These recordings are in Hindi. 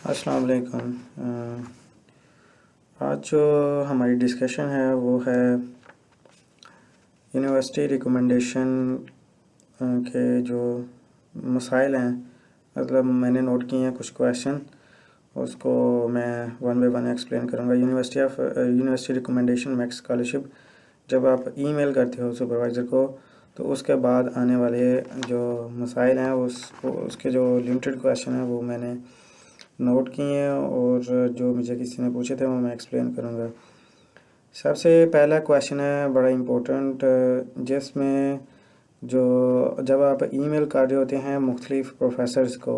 अस्सलाम वालेकुम। आज जो हमारी डिस्कशन है वो है यूनिवर्सिटी रिकमेंडेशन के जो मसाइल हैं। मतलब मैंने नोट किए हैं कुछ क्वेश्चन, उसको मैं वन बाय वन एक्सप्लेन करूँगा। यूनिवर्सिटी रिकमेंडेशन मैक्स स्कॉलरशिप, जब आप ईमेल करते हो सुपरवाइज़र को तो उसके बाद आने वाले जो मसाइल हैं उसके जो लिमिटेड क्वेश्चन हैं वो मैंने नोट किए हैं, और जो मुझे किसी ने पूछे थे वो मैं एक्सप्लेन करूँगा। सबसे पहला क्वेश्चन है बड़ा इम्पोर्टेंट, जिसमें जो जब आप ईमेल कर रहे होते हैं मुख्तलिफ़ प्रोफेसर्स को,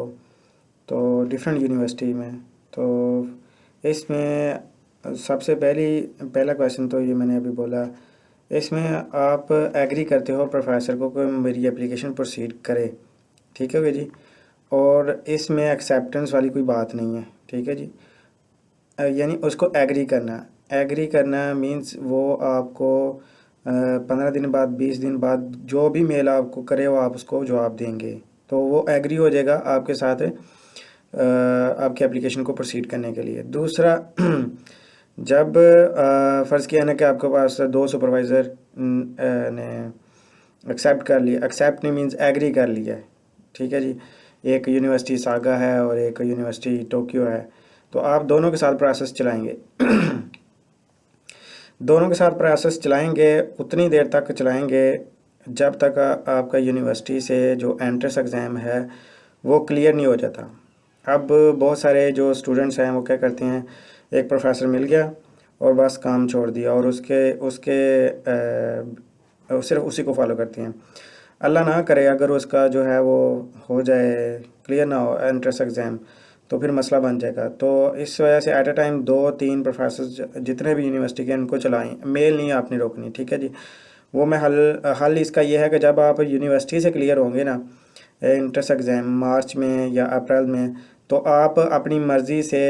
तो डिफरेंट यूनिवर्सिटी में, तो इसमें सबसे पहला क्वेश्चन तो ये मैंने अभी बोला, इसमें आप एग्री करते हो प्रोफेसर को कि मेरी एप्लीकेशन प्रोसीड करे, ठीक है जी। और इसमें एक्सेप्टेंस वाली कोई बात नहीं है, ठीक है जी। यानी उसको एग्री करना मींस वो आपको 15 दिन बाद 20 दिन बाद जो भी मेल आपको करे वो आप उसको जवाब देंगे, तो वो एग्री हो जाएगा आपके साथ आपकी एप्लीकेशन को प्रोसीड करने के लिए। दूसरा, जब फ़र्ज़ किया ना कि आपके पास दो सुपरवाइज़र ने एक्सेप्ट कर लिया, एक्सेप्ट नहीं मींस एग्री कर लिया है, ठीक है जी। एक यूनिवर्सिटी सागा है और एक यूनिवर्सिटी टोक्यो है, तो आप दोनों के साथ प्रोसेस चलाएंगे। दोनों के साथ प्रोसेस चलाएंगे, उतनी देर तक चलाएंगे जब तक आपका यूनिवर्सिटी से जो एंट्रेंस एग्ज़ाम है वो क्लियर नहीं हो जाता। अब बहुत सारे जो स्टूडेंट्स हैं वो क्या करते हैं, एक प्रोफेसर मिल गया और बस काम छोड़ दिया और उसके उसके सिर्फ उसी को फॉलो करते हैं। अल्लाह ना करे अगर उसका जो है वो हो जाए, क्लियर ना हो एंट्रेंस एग्ज़ाम, तो फिर मसला बन जाएगा। तो इस वजह से एट अ टाइम 2-3 प्रोफेसर जितने भी यूनिवर्सिटी के उनको चलाएं, मेल नहीं आपने रोकनी, ठीक है जी। वो मैं हल इसका ये है कि जब आप यूनिवर्सिटी से क्लियर होंगे ना एंट्रेंस एग्ज़ाम मार्च में या अप्रैल में, तो आप अपनी मर्ज़ी से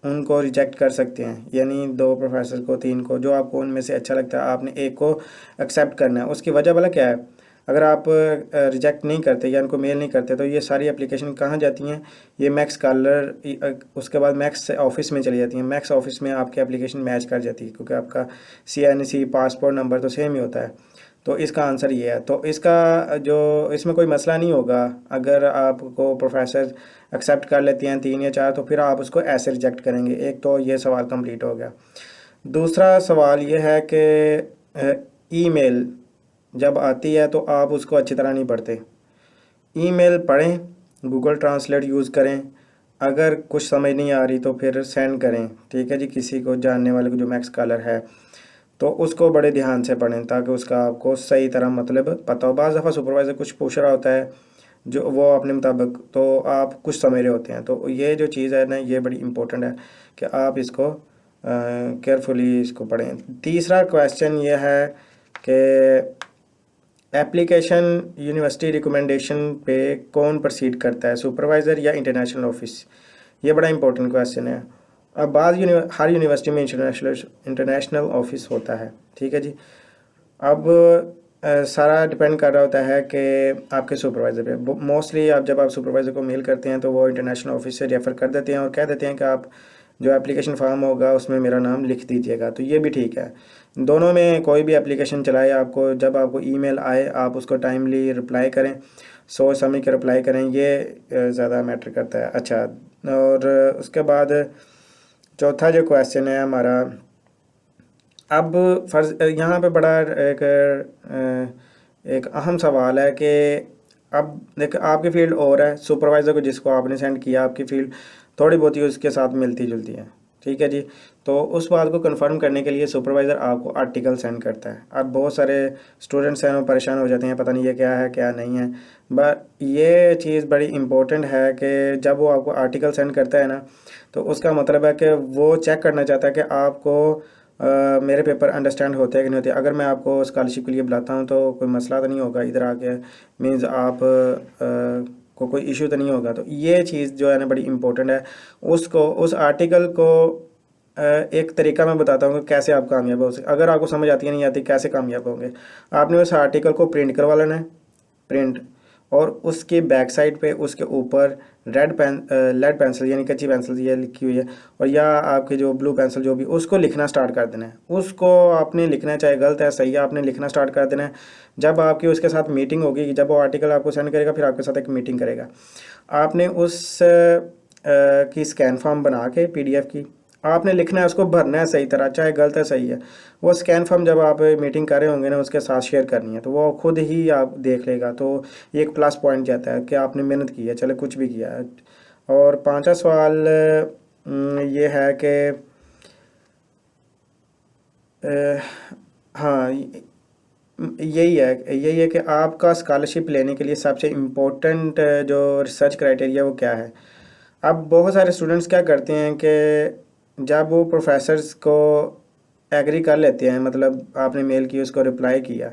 उनको रिजेक्ट कर सकते हैं। यानी 2 प्रोफेसर को 3 को, जो आपको उनमें से अच्छा लगता है आपने एक को एक्सेप्ट करना है। उसकी वजह भला क्या है, अगर आप रिजेक्ट नहीं करते या उनको मेल नहीं करते तो ये सारी एप्लीकेशन कहाँ जाती हैं, ये मैक्स स्कॉलर उसके बाद मैक्स ऑफिस में चली जाती हैं। मैक्स ऑफिस में आपकी एप्लीकेशन मैच कर जाती है क्योंकि आपका CNC पासपोर्ट नंबर तो सेम ही होता है। तो इसका आंसर ये है। तो इसका जो इसमें कोई मसला नहीं होगा, अगर आपको प्रोफेसर एक्सेप्ट कर लेते हैं 3 या 4 तो फिर आप उसको ऐसे रिजेक्ट करेंगे। एक तो ये सवाल कंप्लीट हो गया। दूसरा सवाल ये है कि ईमेल जब आती है तो आप उसको अच्छी तरह नहीं पढ़ते। ईमेल पढ़ें, गूगल ट्रांसलेट यूज़ करें, अगर कुछ समझ नहीं आ रही तो फिर सेंड करें, ठीक है जी, किसी को जानने वाले को जो मैक्स स्कॉलर है, तो उसको बड़े ध्यान से पढ़ें ताकि उसका आपको सही तरह मतलब पता हो। बाज़ दफ़ा सुपरवाइज़र कुछ पूछ रहा होता है जो वो अपने मुताबिक, तो आप कुछ समझ रहे होते हैं। तो ये जो चीज़ है ना ये बड़ी इम्पोर्टेंट है कि आप इसको केयरफुली इसको पढ़ें। तीसरा क्वेश्चन ये है कि एप्लीकेशन यूनिवर्सिटी रिकमेंडेशन पे कौन प्रोसीड करता है, सुपरवाइज़र या इंटरनेशनल ऑफिस? ये बड़ा इंपॉर्टेंट क्वेश्चन है। अब हर यूनिवर्सिटी में इंटरनेशनल ऑफिस होता है, ठीक है जी। अब सारा डिपेंड कर रहा होता है कि आपके सुपरवाइज़र पे। मोस्टली जब आप सुपरवाइज़र को मेल करते हैं तो वो इंटरनेशनल ऑफिस से रेफ़र कर देते हैं और कह देते हैं कि आप जो एप्लीकेशन फॉर्म होगा उसमें मेरा नाम लिख दीजिएगा, तो ये भी ठीक है। दोनों में कोई भी एप्लीकेशन चलाए, आपको जब आपको ईमेल आए आप उसको टाइमली रिप्लाई करें, सोच समझ के रिप्लाई करें, ये ज़्यादा मैटर करता है। अच्छा, और उसके बाद चौथा जो क्वेश्चन है हमारा, अब फ़र्ज़ यहाँ पे बड़ा एक अहम सवाल है कि अब देख आपकी फ़ील्ड और है, सुपरवाइज़र को जिसको आपने सेंड किया आपकी फ़ील्ड थोड़ी बहुत ही उसके साथ मिलती जुलती है, ठीक है जी। तो उस बात को कंफर्म करने के लिए सुपरवाइज़र आपको आर्टिकल सेंड करता है। अब बहुत सारे स्टूडेंट्स हैं वो परेशान हो जाते हैं, पता नहीं ये क्या है क्या नहीं है। बट ये चीज़ बड़ी इम्पोर्टेंट है कि जब वो आपको आर्टिकल सेंड करता है ना, तो उसका मतलब है कि वो चेक करना चाहता है कि आपको मेरे पेपर अंडरस्टैंड होते हैं कि नहीं होते। अगर मैं आपको स्कॉलरशिप के लिए बुलाता हूँ तो कोई मसला तो नहीं होगा इधर आके, मीन्स आप को कोई इशू तो नहीं होगा। तो ये चीज़ जो है ना बड़ी इंपॉर्टेंट है। उस आर्टिकल को एक तरीका मैं बताता हूँ कि कैसे आप कामयाब हो सकते। अगर आपको समझ आती है नहीं आती कैसे कामयाब होंगे, आपने उस आर्टिकल को प्रिंट करवा लेना है, प्रिंट, और उसके बैक साइड पे उसके ऊपर लेड पेंसिल यानी कच्ची पेंसिल ये लिखी हुई है, और या आपके जो ब्लू पेंसिल जो भी, उसको लिखना स्टार्ट कर देना है। उसको आपने लिखना है, चाहे गलत है सही है, आपने लिखना स्टार्ट कर देना है। जब आपकी उसके साथ मीटिंग होगी, जब वो आर्टिकल आपको सेंड करेगा, फिर आपके साथ एक मीटिंग करेगा, आपने उस की स्कैन फॉर्म बना के PDF की आपने लिखना है, उसको भरना है सही तरह, चाहे गलत है सही है। वो स्कैन फॉर्म जब आप मीटिंग कर रहे होंगे ना, उसके साथ शेयर करनी है, तो वो खुद ही आप देख लेगा। तो ये एक प्लस पॉइंट जाता है कि आपने मेहनत की है, चले कुछ भी किया है। और पांचवा सवाल ये है कि हाँ, यही है कि आपका स्कॉलरशिप लेने के लिए सबसे इम्पोर्टेंट जो रिसर्च क्राइटेरिया वो क्या है। अब बहुत सारे स्टूडेंट्स क्या करते हैं कि जब वो प्रोफेसर्स को एग्री कर लेते हैं, मतलब आपने मेल की, उसको रिप्लाई किया,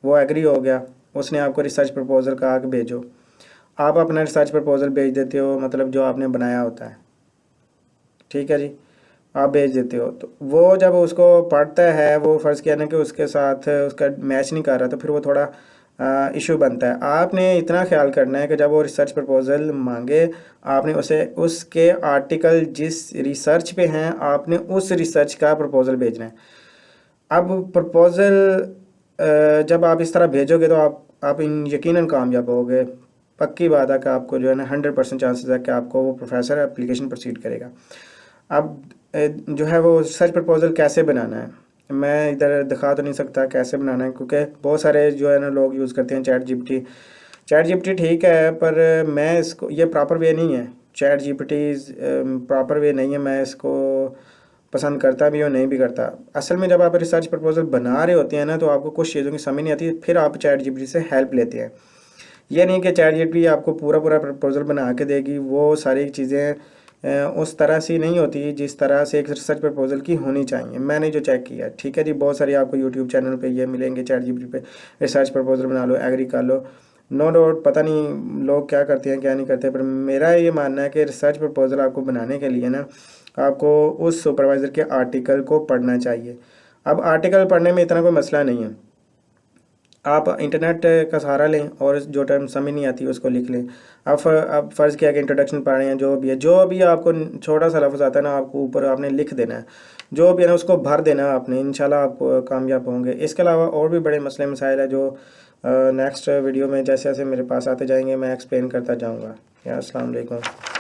वो एग्री हो गया, उसने आपको रिसर्च प्रपोजल कहा कि भेजो, आप अपना रिसर्च प्रपोजल भेज देते हो, मतलब जो आपने बनाया होता है, ठीक है जी, आप भेज देते हो। तो वो जब उसको पढ़ता है, वो फ़र्ज़ किया ना कि उसके साथ उसका मैच नहीं कर रहा, तो फिर वो थोड़ा इशू बनता है। आपने इतना ख्याल करना है कि जब वो रिसर्च प्रपोजल मांगे, आपने उसे उसके आर्टिकल जिस रिसर्च पे हैं, आपने उस रिसर्च का प्रपोजल भेजना है। अब प्रपोजल जब आप इस तरह भेजोगे तो आप इन यकीनन कामयाब होगे। पक्की बात है कि आपको जो है ना 100% चांसेस है कि आपको वो प्रोफेसर एप्लीकेशन प्रोसीड करेगा। अब जो है वो रिसर्च प्रपोजल कैसे बनाना है, मैं इधर दिखा तो नहीं सकता कैसे बनाना है, क्योंकि बहुत सारे जो है ना लोग यूज़ करते हैं चैट जीपीटी ठीक है, पर मैं इसको, ये प्रॉपर वे नहीं है। चैट जीपीटी प्रॉपर वे नहीं है, मैं इसको पसंद करता भी और नहीं भी करता। असल में जब आप रिसर्च प्रपोजल बना रहे होते हैं ना, तो आपको कुछ चीज़ों की समझ नहीं आती, फिर आप चैट जीपीटी से हेल्प लेते हैं। ये नहीं कि चैट जीपीटी आपको पूरा पूरा प्रपोजल बना के देगी, वो सारी चीज़ें उस तरह से नहीं होती जिस तरह से एक रिसर्च प्रपोजल की होनी चाहिए। मैंने जो चेक किया, ठीक है जी, बहुत सारी आपको यूट्यूब चैनल पे ये मिलेंगे, चैट जीपीटी पे रिसर्च प्रपोजल बना लो, एग्री कर लो, नो डाउट। पता नहीं लोग क्या करते हैं क्या नहीं करते, पर मेरा ये मानना है कि रिसर्च प्रपोजल आपको बनाने के लिए ना, आपको उस सुपरवाइज़र के आर्टिकल को पढ़ना चाहिए। अब आर्टिकल पढ़ने में इतना कोई मसला नहीं है, आप इंटरनेट का सहारा लें और जो टर्म समझ नहीं आती उसको लिख लें। आप फ़र्ज़ किया कि इंट्रोडक्शन पढ़ रहे हैं, जो भी है, जो भी आपको छोटा सा लफ्ज़ आता है ना, आपको ऊपर आपने लिख देना है, जो भी है ना उसको भर देना है आपने, इंशाल्लाह आप कामयाब होंगे। इसके अलावा और भी बड़े मसले मसाइल है जो नेक्स्ट वीडियो में जैसे जैसे मेरे पास आते जाएंगे मैं एक्सप्लेन करता जाऊँगा। या अस्सलाम वालेकुम।